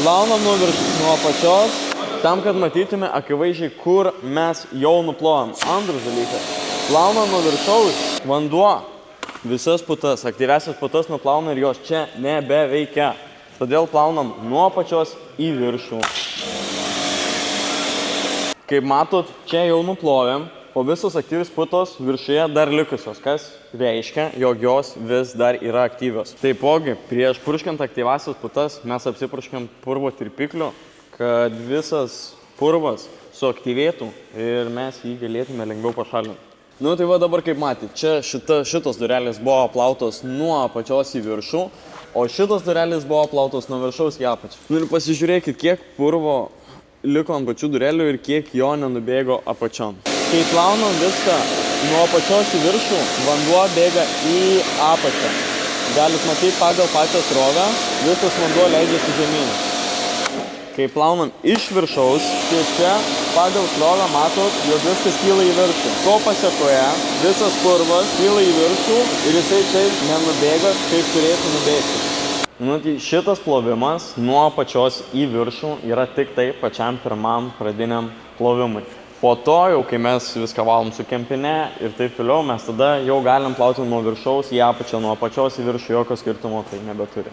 Plaunam nuo apačios, tam, kad matytume akivaizdžiai, kur mes jau nuplojam. Antras dalykas. Plaunam nuo viršaus, vanduo visas putas, aktyviasias putas nuplauna ir jos čia nebeveikia. Todėl plaunam nuo apačios į viršų. Kaip matot, čia jau nuplovėm, o visos aktyvios putos viršuje dar likusios, kas reiškia, jog jos vis dar yra aktyvios. Taipogi, prieš purškiant aktyviasias putas mes apsipurškiam purvo tirpikliu, kad visas purvas suaktyvėtų ir mes jį galėtume lengviau pašalinti. Nu tai va dabar kaip matėte, čia šitos durelės buvo plautos nuo apačios į viršų, o šitos durelės buvo plautos nuo viršaus į apačią. Nu ir pasižiūrėkit, kiek purvo liko ant pačių durelių ir kiek jo nenubėgo apačion. Kai plaunam viską nuo apačios į viršų, vanduo bėga į apačią. Galit matyti pagal pačią srovę, visas vanduo leidžiasi žemyn. Kai plaunam iš viršaus, tai čia pagal srovę matot, jog viskas kyla į viršų. Ko pasekoje visas purvas kyla į viršų ir jisai taip nenubėga, kaip turėtų nubėgti. Nu, tai šitas plovimas nuo apačios į viršų yra tik tai pačiam pirmam pradiniam plovimui. Po to jau, kai mes viską valom su kempine ir taip toliau, mes tada jau galim plauti nuo viršaus į apačią, nuo apačios į viršų, jokio skirtumo tai nebeturi.